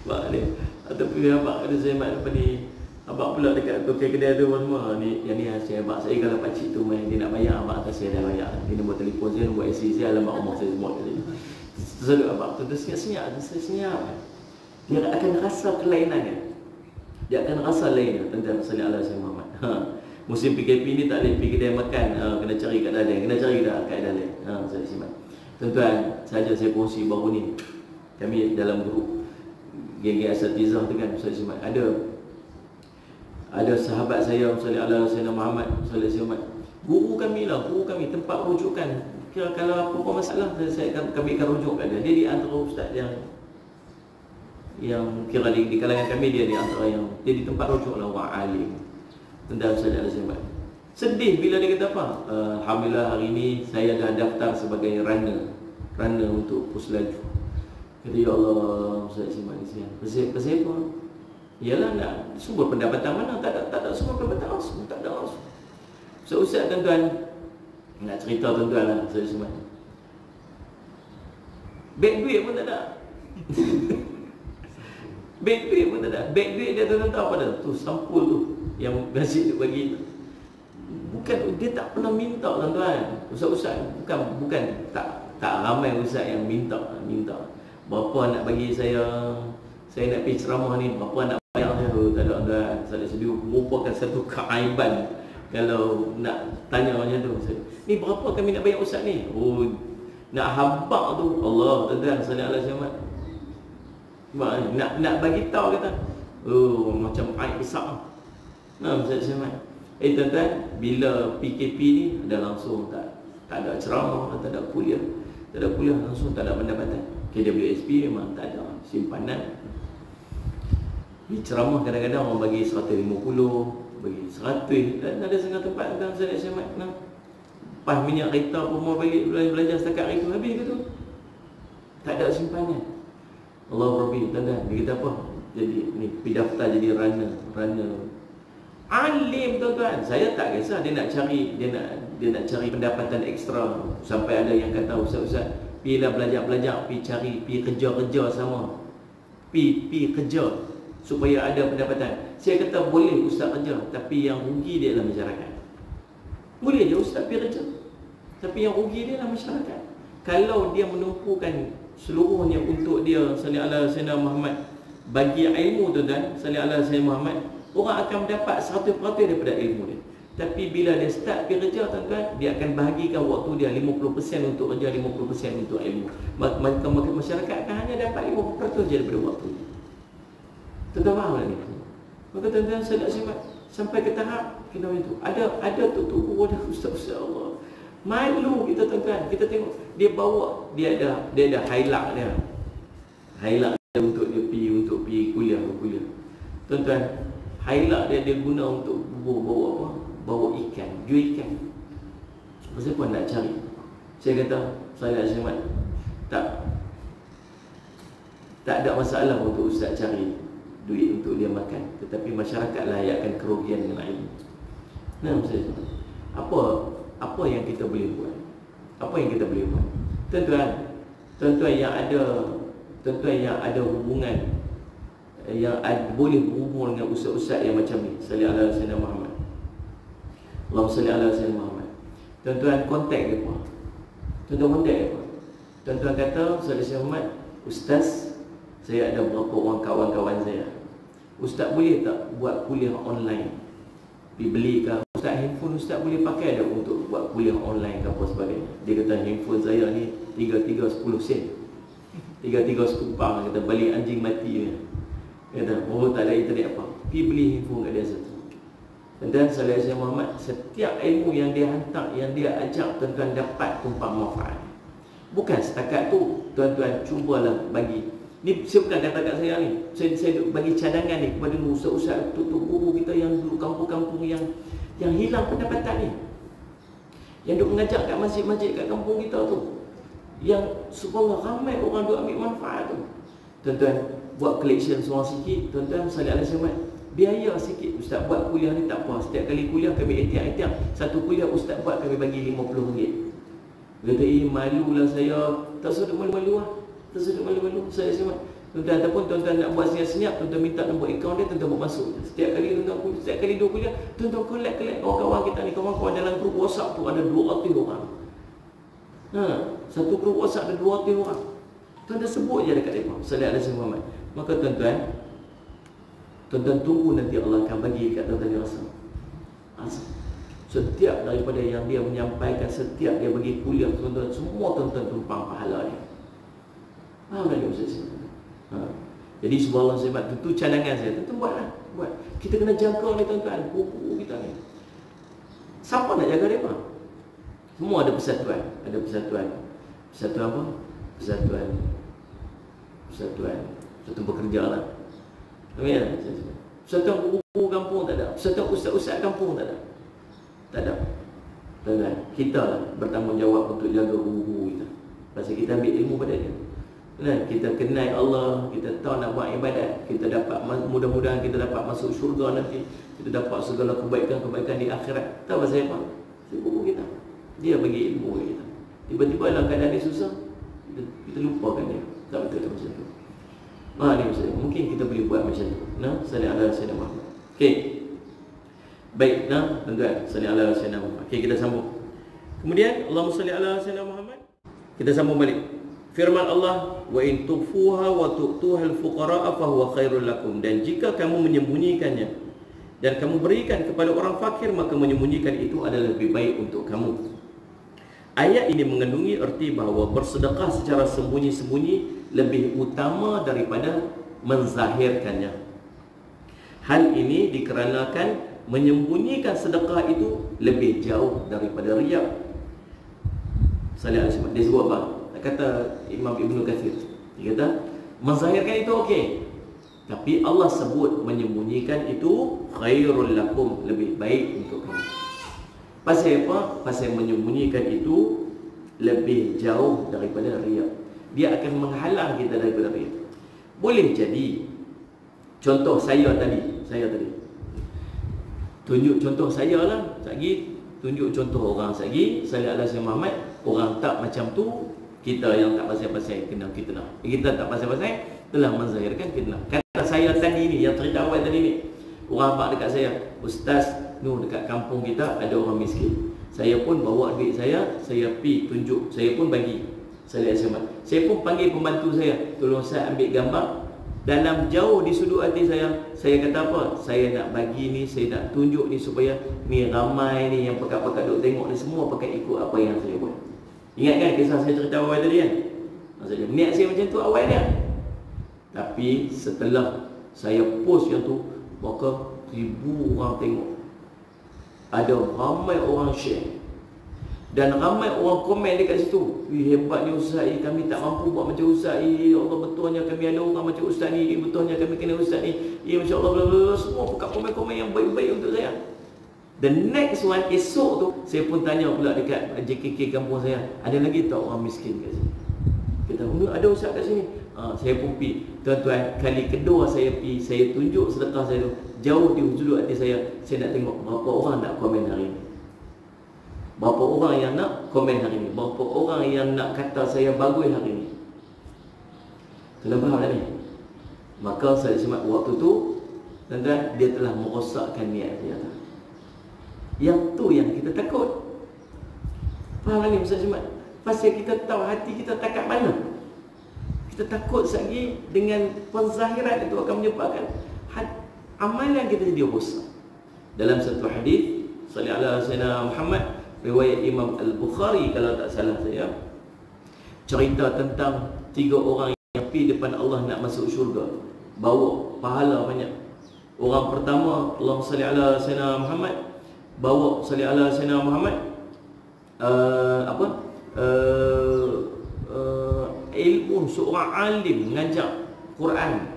Mak ni. Ataupun abang ada saya mak apa ni. Abang pula dekat tokai kedai tu semua. Ni yang ni saya abang saya kalau pakcik tu main dia nak bayar, abang atas saya dah bayar. Dia nombor telefon saya, nombor IC saya, alamat rumah saya semua kat sini. Selalu abang tu senyap-senyap, senyap. Dia akan rasa kelainannya. Dia akan rasa lain tentang salih ala Sayyidina Muhammad. Musim PKP ni tak boleh pergi kedai makan, kena cari kat dalam, kena cari kat dalam. Saya simak. Tuan-tuan, saja saya kongsi baru ni. Kami dalam grup geng-geng asatizah tu kan, saya simak. Ada sahabat saya salih ala Sayyidina Muhammad, salih Sayyidina Muhammad. Guru kami lah, guru kami, tempat rujukan. Kira kalau apa-apa masalah, kami akan rujuk kat dia. Dia di antara ustaz yang kira di kalangan kami, dia di antara yang dia di tempat rujuk lah orang alim tentang salih ala Sayyidina Muhammad.
Sedih bila dia kata apa? Alhamdulillah hari ini saya dah daftar sebagai runner untuk Puslaju. Kata, ya Allah, Ustaz Simak ni siang. Pasal apa? Yalah, nak sumber pendapatan mana? Tak ada sumber pendapatan langsung. Tak ada langsung. Ustaz tuan-tuan, nak cerita tuan-tuan lah, Ustaz Simak. Beg duit pun tak ada. Beg duit pun tak ada. Beg duit dia tuan-tuan tahu apa dah? Tu sampul tu yang masjid tu bagi. Bukan, dia tak pernah minta tuan-tuan. Ustaz-ustaz bukan tak ramai ustaz yang minta. Berapa nak bagi saya nak pergi ceramah ni, berapa nak bayar saya? Tak ada tuan-tuan. Saya sedia merupakan satu keaiban kalau nak tanya macam tu. Ni berapa kami nak bayar ustaz ni? Oh, nak habaq tu. Allah tuan-tuan, sallallahu alaihi wasallam. Nak bagi tahu kata. Oh, macam aib besar. Nah, saya tuan-tuan, bila PKP ni dah langsung tak ada ceramah, tak ada kuliah. Langsung tak ada pendapatan. KWSP memang tak ada simpanan. Di ceramah kadang-kadang orang bagi 150, bagi 100, dan ada setengah tempat kan saya semat nah. Pas minyak kereta pun mau bagi belajar setakat hari tu habis ke tu. Tak ada simpanan. Allah Rabbi, tuan-tuan, dia kata apa? Jadi ni pergi daftar jadi runner. Alim tuan-tuan. Saya tak kisah dia nak cari pendapatan ekstra. Sampai ada yang kata ustaz-ustaz, pergilah belajar, pergi kerja sama. Pergi kerja supaya ada pendapatan. Saya kata boleh ustaz kerja, tapi yang rugi dia adalah masyarakat. Boleh je ustaz pergi kerja, tapi yang rugi dia adalah masyarakat. Kalau dia menumpukan seluruhnya untuk dia sallallahu alaihi wasallam Muhammad bagi ilmu tuan-tuan, sallallahu alaihi wasallam Muhammad, orang akan mendapat 100% daripada ilmu dia. Tapi bila dia start pergi kerja tuan-tuan, dia akan bahagikan waktu dia 50% untuk kerja, 50% untuk ilmu. Maka masyarakat akan hanya dapat 50% je daripada waktu dia. Tuan-tuan faham tak ni? Maka tuan-tuan saya nak simak sampai ke tahap kita itu. Ada tutup guru dah ustaz Allah. Malu kita tuan-tuan. Kita tengok dia bawa dia ada highlight dia. Highlight dia untuk pergi kuliah. Tuan-tuan, highlight dia guna untuk bawa apa? Bawa ikan, jual ikan. Siapa nak cari? Saya kata, saya Syahmat, tak ada masalah untuk ustaz cari duit untuk dia makan, tetapi masyarakat layakkan kerugian yang lain. Nah, saya apa yang kita boleh buat? Tuan-tuan yang ada hubungan, yang boleh berhubung dengan ustaz-ustaz yang macam ni, sallallahu alaihi wasallam Muhammad. Allahumma salli ala sayyidina Muhammad. Tuan-tuan kontak depa. Tuan-tuan kata, sallallahu Muhammad, ustaz, saya ada beberapa orang kawan-kawan saya. Ustaz boleh tak buat kuliah online? Pergi beli ke ustaz handphone, ustaz boleh pakai tak untuk buat kuliah online ke apa sebagainya. Dia kata handphone saya ni 3 10 sen. 3 sekupang, kata balik anjing mati dia. Kata, oh tak ada internet apa. Pergi beli handphone kat dia satu. Dan sallallahu Muhammad, setiap ilmu yang dia hantar, yang dia ajak, tuan-tuan dapat tumpang manfaat. Bukan setakat tu, tuan-tuan cubalah bagi. Ni saya bukan kata kat saya ni. Saya bagi cadangan ni kepada ustaz-ustaz, tutup guru kita yang duduk kampung-kampung yang hilang pendapatan ni. Yang duk mengajar kat masjid-masjid kat kampung kita tu. Yang subhanallah ramai orang duk ambil manfaat tu. Tuan-tuan buat collection seorang sikit, tuan-tuan sallallahu alaihi wasallam. Biaya sikit ustaz buat kuliah ni tak apa. Setiap kali kuliah kami etiak-etiak. Satu kuliah ustaz buat kami bagi RM50. Dia kata, malulah saya. Tak sudut malu-malu lah. Saya semua. Tuan-tuan ataupun tuan-tuan nak buat senyap-senyap, tuan-tuan minta nombor akaun dia, tuan-tuan buat masuk. Setiap kali dua kuliah, tuan-tuan collect kawan-kawan kita ni, kawan-kawan dalam grup WhatsApp tu ada 200 orang. Satu grup WhatsApp ada 200 orang. Tuan-tuan sebut je dekat mereka, sallallahu alaihi wasallam. Maka tuan-tuan tunggu nanti Allah akan bagi dekat tuan-tuan rasa. Setiap daripada yang dia menyampaikan, setiap dia bagi kuliah, tuan-tuan, semua tuan-tuan tumpang pahala dia. Faham tak Ustaz? Jadi subhanallah sebab itu cadangan saya. Tuan-tuan buatlah. Kita kena jaga ni tuan-tuan, buku kita ni. Siapa nak jaga mereka? Semua ada persatuan. Persatuan apa? Persatuan bekerja lah. Persatuan guru kampung tak ada. Persatuan ustaz-ustaz kampung tak ada.
Tak ada. Tuan-tuan, kita lah bertanggungjawab untuk jaga ruhu kita. Pasal kita ambil ilmu pada dia. Kita kenal Allah, kita tahu nak buat ibadat, kita dapat, mudah-mudahan kita dapat masuk syurga nanti, kita dapat segala kebaikan-kebaikan di akhirat. Tahu pasal apa? Guru kita. Dia bagi ilmu kita. Tiba-tiba dalam keadaan dia susah, kita lupakan dia. Tak betul macam tu. Ni maksudnya. Mungkin kita boleh buat macam tu. Salih ala Sayyidina Muhammad. Okey. Baik, tuan-tuan, salih ala Sayyidina Muhammad. Okey, kita sambung. Kemudian Allahumma salli ala Sayyidina Muhammad. Kita sambung balik. Firman Allah, wa in tukhfuha wa tu'tuha al-fuqara'a fa huwa khairul lakum. Dan jika kamu menyembunyikannya dan kamu berikan kepada orang fakir, maka menyembunyikan itu adalah lebih baik untuk kamu. Ayat ini mengandungi erti bahawa bersedekah secara sembunyi-sembunyi lebih utama daripada menzahirkannya. Hal ini dikarenakan menyembunyikan sedekah itu lebih jauh daripada riya. Salih alaihi wasallam. Dia sebut apa? Kata Imam Ibn Kathir, dia kata menzahirkan itu okey, tapi Allah sebut menyembunyikan itu khairul lakum, lebih baik untuk kamu. Pasal apa? Pasal menyembunyikan itu lebih jauh daripada riya. Dia akan menghalang kita daripada riya. Boleh jadi contoh saya tadi tunjuk contoh saya lah. Lagi tunjuk contoh orang lagi. Sallallahu alaihi wasallam Muhammad, orang tak macam tu, kita yang tak pasal-pasal kena fitnah. Kita tak pasal-pasal telah menzahirkan fitnah. Kata saya tadi ni, yang cerita awal tadi ni, orang abang dekat saya, Ustaz, dekat kampung kita ada orang miskin. Saya pun bawa duit saya pi tunjuk, saya pun bagi. Saya pun panggil pembantu saya, tolong saya ambil gambar. Dalam jauh di sudut hati saya kata apa? Saya nak bagi ni, saya nak tunjuk ni supaya ni ramai ni yang pekat-pekat duk tengok ni semua pakai ikut apa yang saya buat. Ingat kan kisah saya cerita awal tadi kan? Maksudnya niat saya macam tu awal dia. Tapi setelah saya post yang tu, maka 1000 orang tengok. Ada ramai orang share. Dan ramai orang komen dekat situ. Hebatnya Ustaz ni, kami tak mampu buat macam Ustaz ni. Ya Allah, betulnya kami ada orang macam Ustaz ni. Betulnya kami kena Ustaz ni. Ya Masya Allah, blablabla. Semua buka komen-komen yang baik-baik untuk saya. The next one, esok tu, saya pun tanya pula dekat JKK kampung saya, ada lagi tak orang miskin kat sini? Kita ada Ustaz kat sini. Saya pun pergi. Tuan-tuan, kali kedua saya pergi, saya tunjuk sedekah saya tu, jauh di sudut hati saya nak tengok berapa orang nak komen hari ni. Berapa orang yang nak komen hari ni, berapa orang yang nak kata saya bagus hari ni. Kena faham tak ni? Maka saya semak waktu tu, tuan-tuan, dia telah merosakkan niat dia. Yang tu yang kita takut. Faham tak ni Ustaz Jumat? Pasal kita tahu hati kita tak kat mana. Kita takut lagi dengan penzahiran itu akan menyebabkan amalan kita jadi rosak. Dalam satu hadis, sallallahu alaihi wasallam Muhammad, riwayat Imam Al-Bukhari kalau tak salah saya, cerita tentang 3 orang yang pergi depan Allah nak masuk syurga, bawa pahala banyak. Orang pertama, Allahumma salli ala sayyidina Muhammad, bawa salli ala sayyidina Muhammad ilmu, seorang alim mengajar Quran.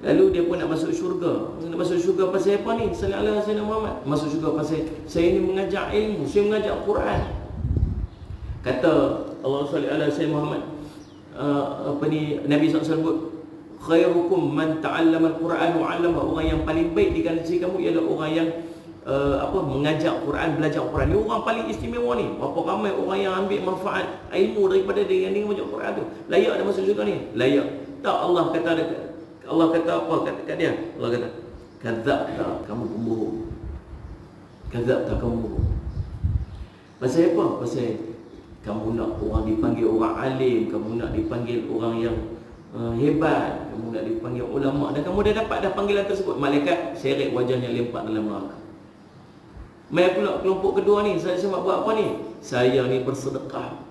Lalu dia pun nak masuk syurga. Nak masuk syurga pasal apa ni? Sallallahu alaihi wasallam Muhammad. Masuk syurga pasal saya ni mengajar ilmu, saya mengajar Quran. Kata Allah sallallahu alaihi wasallam Muhammad, Nabi SAW sebut, khairukum man ta'allama al-Quran wa 'allama. Orang yang paling baik di kalangan kamu ialah orang yang mengajar Quran, belajar Quran. Ni orang paling istimewa ni. Berapa ramai orang yang ambil manfaat ilmu daripada dia yang mengajar Quran tu. Layak dia masuk syurga ni? Layak. Tak, Allah kata apa kat dia? Allah kata, kadzabta, kamu pembohong. Kadzabta, kamu pembohong. Pasal apa? Pasal kamu nak orang dipanggil orang alim, kamu nak dipanggil orang yang hebat, kamu nak dipanggil ulama, dan kamu dah dapat dah panggilan tersebut. Malaikat seret wajahnya, lempar dalam neraka. Mai pula kelompok kedua ni, saya buat apa ni? Saya ni bersedekah.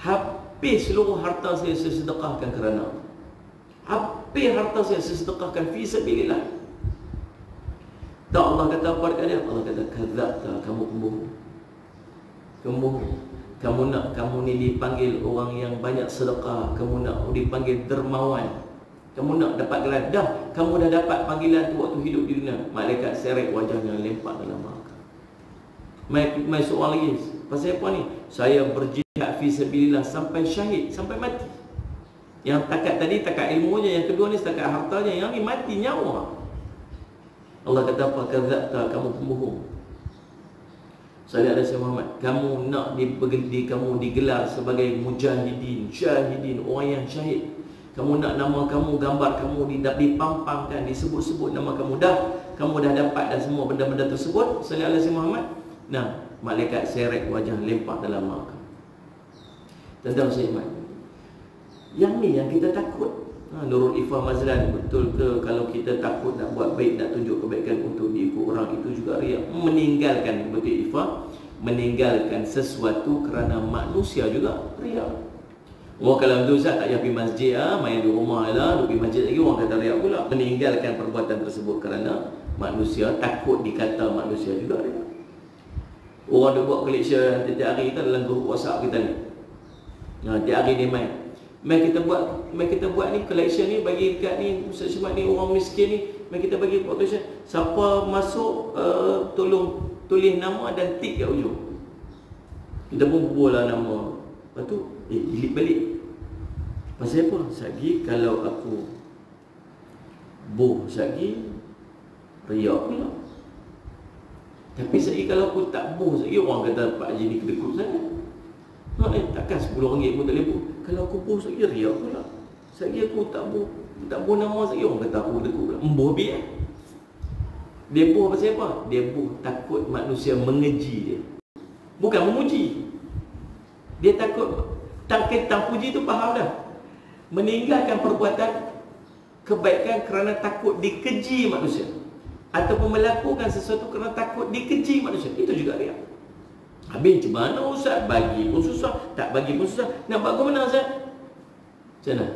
Habis seluruh harta saya sedekahkan kerana Allah. Habis harta saya sedekahkan fi sabilillah. Tak, Allah kata apa dekat dia? Allah kata, kadzabta, kamu pembohong. Kamu nak kamu ni dipanggil orang yang banyak sedekah, kamu nak dipanggil dermawan, kamu nak dapat gelar. Dah, kamu dah dapat panggilan tu waktu hidup di dunia. Malaikat seret wajahnya, lempar dalam neraka. Mai soal lagi. Pasal apa ni? Saya berjihad fi sabilillah sampai syahid, sampai mati. Yang takat tadi takat ilmu je, yang kedua ni takat harta je, yang ni mati nyawa. Allah kata apa? Kadzabta, kamu pembohong. Sallallahu alaihi Muhammad, kamu nak kamu digelar sebagai mujahidin, syahidin, orang yang syahid. Kamu nak nama kamu, gambar kamu dipampangkan, disebut-sebut nama kamu. Kamu dah dapat dah semua benda-benda tersebut. Sallallahu alaihi Muhammad. Nah, malaikat seret wajah, lempar dalam neraka. Tuan-tuan seiman, yang ni yang kita takut. Nurul Ifah Mazlan, betul ke kalau kita takut nak buat baik, nak tunjuk kebaikan untuk diikut orang, itu juga riak? Meninggalkan, betul Ifah, meninggalkan sesuatu kerana manusia juga riak. Kalau tu Ustaz tak payah pergi masjid, main di rumah lah, duduk pergi masjid lagi, orang kata riak pula. Meninggalkan perbuatan tersebut kerana manusia, takut dikata manusia juga riak. Orang dia buat collection tiap hari kita dalam grup WhatsApp kita ni. Tiap hari dia main kita buat ni collection ni, bagi dekat ni Ustaz Syamad ni, orang miskin ni, mai kita bagi buat collection. Siapa masuk tolong tulis nama dan tik kat ujung. Kita pun bubuh lah nama. Lepas tu delete balik. Pasal apa? Sagi kalau aku boh sagi riak pula. Tapi sagi kalau aku tak boh sagi, orang kata Pak Haji ni kedekut sangat. Takkan RM10 pun tak boleh boh. Kalau aku boh sagi riak pula. Sagi aku tak boh nama sagi, orang kata aku kedekut pula. Boh biar. Dia boh pasal apa? Dia boh takut manusia mengeji dia, bukan memuji. Dia takut. Tak puji tu faham dah. Meninggalkan perbuatan kebaikan kerana takut dikeji manusia, ataupun melakukan sesuatu kerana takut dikeji manusia, itu juga riak. Habis macam mana Ustaz? Bagi pun susah, tak bagi pun susah. Nak buat ke mana Ustaz? Macam mana?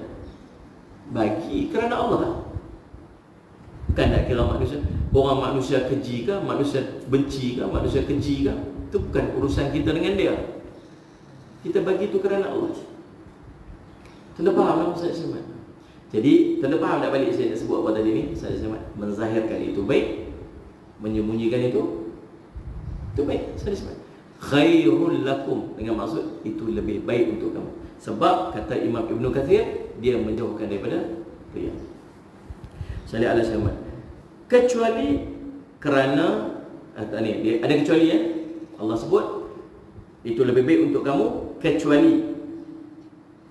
Bagi kerana Allah lah. Bukan tak kira manusia. Orang manusia keji ke, manusia benci ke, manusia keji ke, itu bukan urusan kita dengan dia. Kita bagi itu kerana Allah. Tanda faham lah Ustaz Syamad? Jadi tanda faham tak balik saya nak sebut apa tadi ni? Ustaz Syamad menzahirkan itu baik, menyembunyikan itu baik. Ustaz Syamad, khairul lakum, dengan maksud itu lebih baik untuk kamu. Sebab kata Imam Ibn Kathir, dia menjauhkan daripada riya. Salih ala Syamad, kecuali kerana dia ada kecuali ya. Allah sebut itu lebih baik untuk kamu, kecuali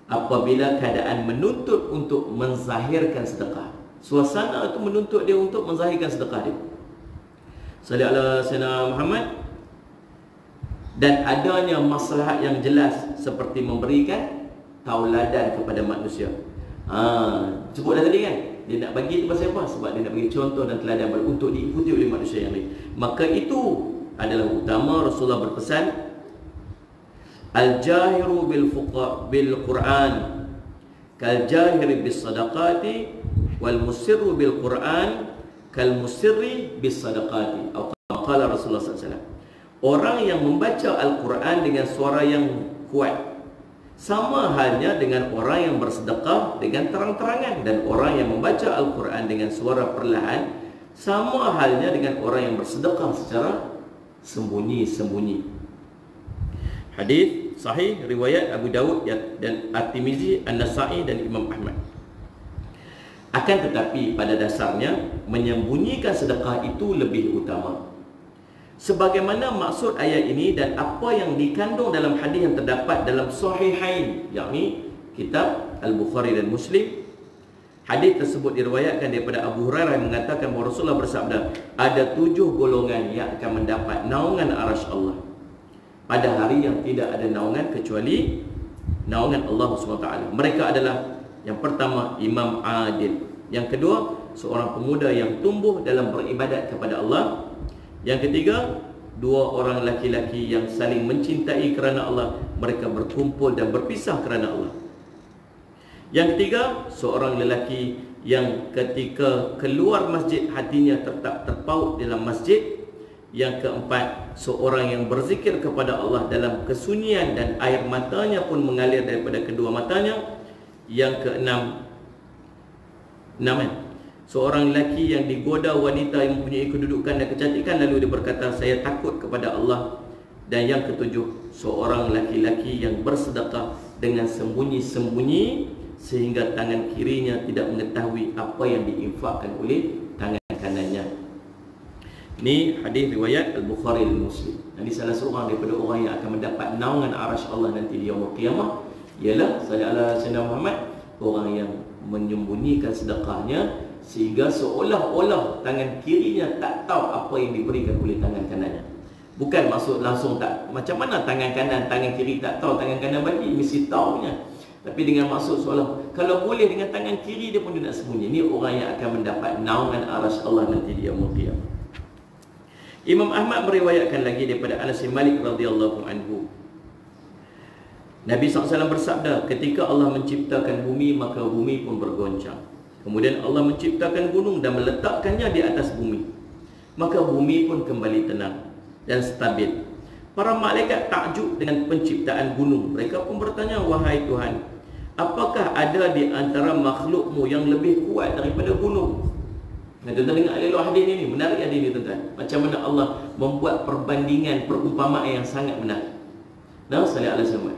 apabila keadaan menuntut untuk menzahirkan sedekah. Suasana itu menuntut dia untuk menzahirkan sedekah dia. Salih ala Sayyidina Muhammad. Dan adanya maslahat yang jelas, seperti memberikan tauladan kepada manusia. Sebut dah tadi kan, dia nak bagi itu pasal apa? Sebab dia nak bagi contoh dan teladan untuk diikuti oleh manusia yang lain. Maka itu adalah utama. Rasulullah berpesan, al-jahiru bil Quran kal jahiri bis sadaqati wal musirru bil Quran kal musirri bis sadaqati. Atau qala Rasulullah sallallahu alaihi wasallam, orang yang membaca Al-Quran dengan suara yang kuat sama halnya dengan orang yang bersedekah dengan terang-terangan, dan orang yang membaca Al-Quran dengan suara perlahan sama halnya dengan orang yang bersedekah secara sembunyi-sembunyi. Hadis sahih riwayat Abu Daud dan At-Tirmizi, An-Nasa'i dan Imam Ahmad. Akan tetapi pada dasarnya menyembunyikan sedekah itu lebih utama. Sebagaimana maksud ayat ini dan apa yang dikandung dalam hadis yang terdapat dalam Sahihain, yakni kitab Al-Bukhari dan Muslim. Hadis tersebut diriwayatkan daripada Abu Hurairah yang mengatakan bahawa Rasulullah bersabda, ada 7 golongan yang akan mendapat naungan arasy Allah pada hari yang tidak ada naungan kecuali naungan Allah SWT. Mereka adalah, yang pertama, imam adil. Yang kedua, seorang pemuda yang tumbuh dalam beribadat kepada Allah. Yang ketiga, 2 orang laki-laki yang saling mencintai kerana Allah, mereka berkumpul dan berpisah kerana Allah. Yang ketiga, seorang lelaki yang ketika keluar masjid hatinya tetap terpaut dalam masjid. Yang keempat, seorang yang berzikir kepada Allah dalam kesunyian dan air matanya pun mengalir daripada kedua matanya. Yang keenam, seorang lelaki yang digoda wanita yang mempunyai kedudukan dan kecantikan, lalu dia berkata, saya takut kepada Allah Dan yang ketujuh, seorang laki-laki yang bersedekah dengan sembunyi-sembunyi sehingga tangan kirinya tidak mengetahui apa yang diinfakkan oleh tangan kanannya. Ini hadis riwayat Al-Bukhari dan Muslim. Jadi salah seorang daripada orang yang akan mendapat naungan arasy Allah nanti di yaumul qiyamah ialah sallallahu alaihi wasallam Muhammad, orang yang menyembunyikan sedekahnya sehingga seolah-olah tangan kirinya tak tahu apa yang diberikan oleh tangan kanannya. Bukan maksud langsung tak, macam mana tangan kanan, tangan kiri tak tahu, tangan kanan bagi, mesti tahunya. Tapi dengan maksud seolah, kalau boleh dengan tangan kiri dia pun dia nak sembunyi. Ini orang yang akan mendapat naungan arasy Allah nanti di yaumul qiyamah. Imam Ahmad meriwayatkan lagi daripada Anas bin Malik radhiyallahu anhu. Nabi SAW bersabda, ketika Allah menciptakan bumi, maka bumi pun bergoncang. Kemudian Allah menciptakan gunung dan meletakkannya di atas bumi. Maka bumi pun kembali tenang dan stabil. Para malaikat takjub dengan penciptaan gunung. Mereka pun bertanya, wahai Tuhan, apakah ada di antara makhlukmu yang lebih kuat daripada gunung? Tuan-tuan dengar elok hadis ini, menarik hadis ini tuan-tuan. Macam mana Allah membuat perbandingan, perumpamaan yang sangat menarik. Nah, sallallahu alaihi wasallam.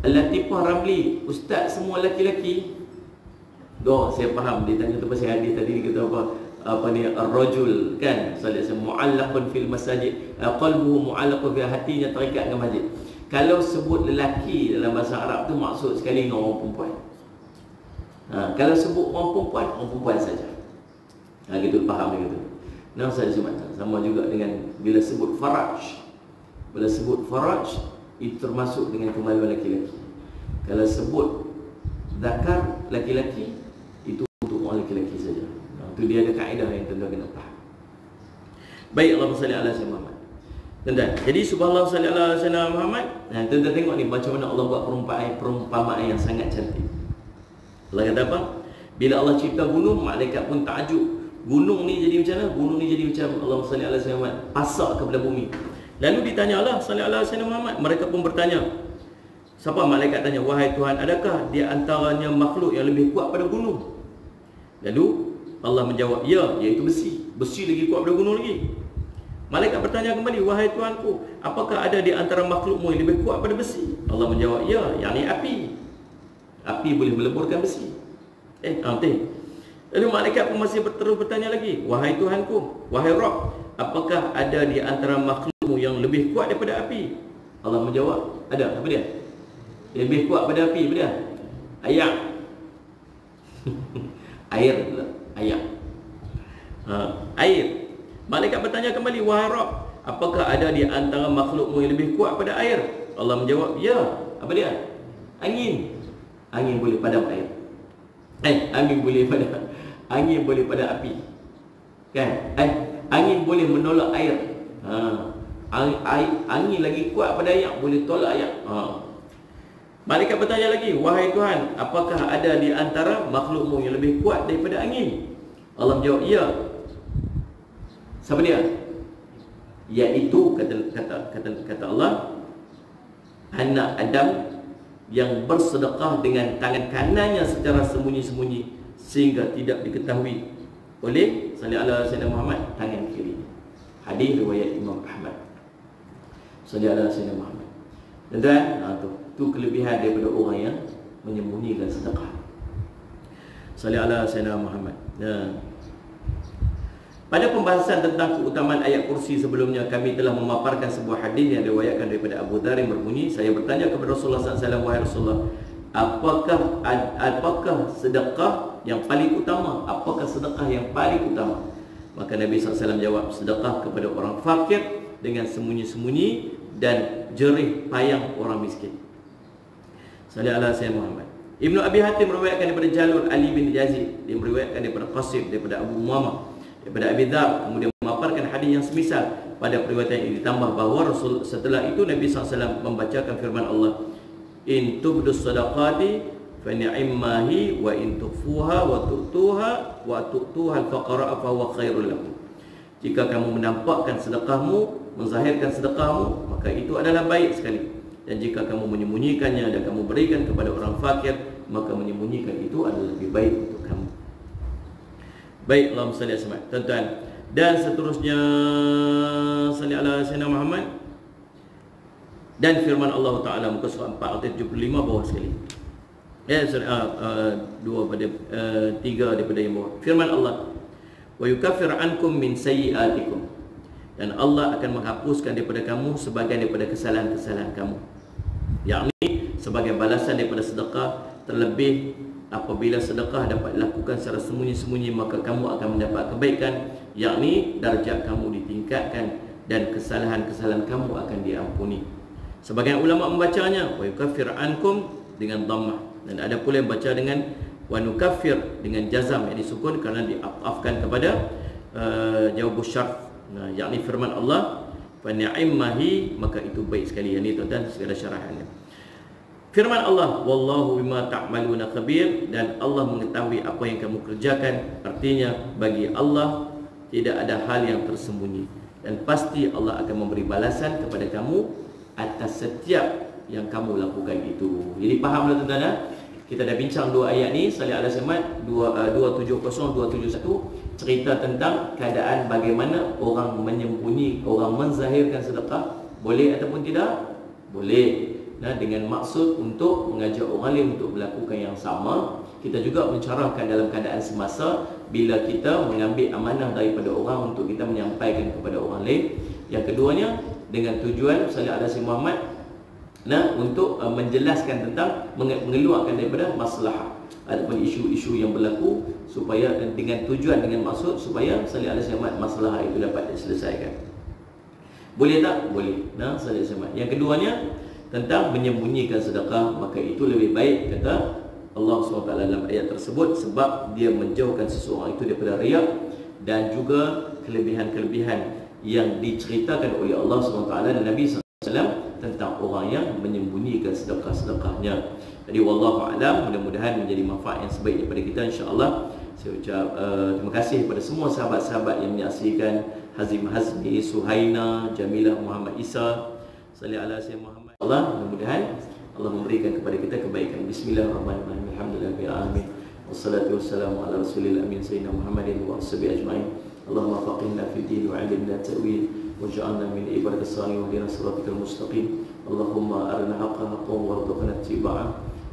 Al-Latifah Ramli, ustaz semua laki-laki. Saya faham dia tanya tu pasal hadis tadi dia kata apa ni ar-rajul kan, sallallahu alaihi wasallam mu'allaqun fil masajid, qalbuhu mu'allaqun fi, hatinya terikat dengan masjid. Kalau sebut lelaki dalam bahasa Arab tu maksud sekali dengan orang perempuan. Kalau sebut orang perempuan saja. Gitu faham dia gitu. Nah, saya sama juga dengan bila sebut faraj. Bila sebut faraj itu termasuk dengan kemaluan laki-laki. Kalau sebut zakar laki-laki itu untuk orang laki-laki saja. Itu dia ada kaedah yang tuan-tuan kena faham. Baik, Allahumma salli ala sayyidina Muhammad. Tuan-tuan, jadi subhanallah salli ala sayyidina Muhammad. Nah, tuan-tuan tengok ni macam mana Allah buat perumpamaan yang sangat cantik. Allah kata apa? Bila Allah cipta gunung, malaikat pun takjub. Gunung ni jadi macam mana? Gunung ni jadi macam Allahumma salli ala sayyidina Muhammad, pasak kepada bumi. Lalu ditanya Allah sallallahu alaihi wasallam Muhammad, mereka pun bertanya. Siapa malaikat tanya, wahai Tuhan, adakah di antaranya makhluk yang lebih kuat pada gunung? Lalu Allah menjawab, ya, iaitu besi. Besi lagi kuat pada gunung lagi. Malaikat bertanya kembali, wahai Tuhanku, apakah ada di antara makhlukmu yang lebih kuat pada besi? Allah menjawab, ya, yakni api. Api boleh meleburkan besi. Lalu malaikat pun masih terus bertanya lagi, wahai Tuhanku, wahai Rabb, apakah ada di antara makhlukmu yang lebih kuat daripada api? Allah menjawab, ada. Apa dia? Lebih kuat pada api, apa dia? Ayak. Air pula. Ayak. Air. Malaikat bertanya kembali, wahai Rabb, apakah ada di antara makhlukmu yang lebih kuat pada air? Allah menjawab, ya. Apa dia? Angin. Angin boleh padam air. Angin boleh pada api. Kan? Angin boleh menolak air. Angin lagi kuat pada air, boleh tolak air. Malaikat bertanya lagi, wahai Tuhan, apakah ada di antara makhlukmu yang lebih kuat daripada angin? Allah menjawab, ya. Siapa dia? Iaitu kata Allah, anak Adam yang bersedekah dengan tangan kanannya secara sembunyi-sembunyi sehingga tidak diketahui oleh sallallahu alaihi wasallam Muhammad tangan kiri. Hadis riwayat Imam Ahmad. Sallallahu alaihi wasallam Muhammad. Dan tu kelebihan daripada orang yang menyembunyikan sedekah. Sallallahu alaihi wasallam Muhammad. Pada pembahasan tentang keutamaan ayat kursi sebelumnya, kami telah memaparkan sebuah hadis yang diriwayatkan daripada Abu Dzar yang berbunyi, saya bertanya kepada Rasulullah SAW, wahai Rasulullah, apakah sedekah yang paling utama? Apakah sedekah yang paling utama? Maka Nabi SAW jawab, sedekah kepada orang fakir dengan sembunyi-sembunyi dan jerih payang orang miskin. Sallallahu alaihi wasallam Muhammad. Ibnu Abi Hatim meriwayatkan daripada Jalur Ali bin Yazid, dia meriwayatkan daripada Qasim, daripada Abu Umamah, daripada Abi Dzar, kemudian memaparkan hadis yang semisal. Pada periwayatan ini ditambah bahawa Rasul setelah itu Nabi SAW membacakan firman Allah, in tubdus sadaqati fa ni'mahi wa in tukhfuha wa tu'tuha al-faqara fa huwa khairul lakum. Jika kamu menampakkan sedekahmu, menzahirkan sedekahmu, maka itu adalah baik sekali. Dan jika kamu menyembunyikannya dan kamu berikan kepada orang fakir, maka menyembunyikan itu adalah lebih baik untuk kamu. Baik, Allahumma salli alaihi wasallam. Tuan-tuan, dan seterusnya salli ala sayyidina Muhammad. Dan firman Allah Ta'ala muka surat 475 bawah sekali. Dua pada tiga daripada yang bawah. Firman Allah, wa yukaffir ankum min sayyi'atikum, dan Allah akan menghapuskan daripada kamu sebagian daripada kesalahan-kesalahan kamu, yakni sebagai balasan daripada sedekah. Terlebih apabila sedekah dapat dilakukan secara sembunyi-sembunyi, maka kamu akan mendapat kebaikan, yakni darjat kamu ditingkatkan dan kesalahan-kesalahan kamu akan diampuni. Sebagian ulama membacanya wa yukaffir ankum dengan dhammah, dan ada pula yang baca dengan wa nukaffir dengan jazam yang disukun kerana diatafkan kepada jawabus syarf, yakni firman Allah fa ni'mahi, maka itu baik sekali. Ini tuan-tuan segala syarahannya. Firman Allah, wallahu bima ta'maluna khabir, dan Allah mengetahui apa yang kamu kerjakan. Artinya bagi Allah tidak ada hal yang tersembunyi, dan pasti Allah akan memberi balasan kepada kamu atas setiap yang kamu lakukan itu. Jadi faham tuan-tuan? Kita dah bincang dua ayat ni, Salih ala Samad 270 271, cerita tentang keadaan bagaimana orang menyembunyi, orang menzahirkan sedekah, boleh ataupun tidak? Boleh. Nah, dengan maksud untuk mengajak orang lain untuk melakukan yang sama. Kita juga mencarahkan dalam keadaan semasa bila kita mengambil amanah daripada orang untuk kita menyampaikan kepada orang lain. Yang keduanya dengan tujuan Salih ala Muhammad untuk menjelaskan tentang mengeluarkan daripada masalah ataupun isu-isu yang berlaku, supaya dengan tujuan, dengan maksud supaya Salih ala Muhammad masalah itu dapat diselesaikan. Boleh tak? Boleh. Salih ala Muhammad. Yang keduanya tentang menyembunyikan sedekah, maka itu lebih baik, kata Allah SWT dalam ayat tersebut, sebab dia menjauhkan seseorang itu daripada riak dan juga kelebihan-kelebihan yang diceritakan oleh Allah SWT dan Nabi SAW tentang orang yang menyembunyikan sedekah-sedekahnya. Jadi wallahu a'lam, mudah-mudahan menjadi manfaat yang sebaik daripada kita, insya-Allah. Saya ucap terima kasih kepada semua sahabat-sahabat yang menyaksikan, Hazim Hazmi, Suhaina, Jamilah, Muhammad Isa, Salih ala Sayyidina Muhammad. Allah, mudah-mudahan Allah memberikan kepada kita kebaikan. Bismillahirrahmanirrahim. Alhamdulillahirabbil alamin. Wassalatu wassalamu ala rasulil amin sayyidina Muhammadin wa ashabihi ajma'in. Allahumma faqihna fid din wa 'allimna ta'wil waj'alna min ibadis salihin wa ihdina siratal mustaqim. Allahumma arina haqqan haqqan warzuqna ittiba'ah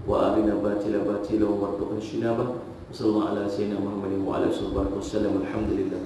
wa arina batila batilan warzuqna ijtinabah. Sallallahu ala sayyidina Muhammadin wa ala alihi wasallam. Alhamdulillah.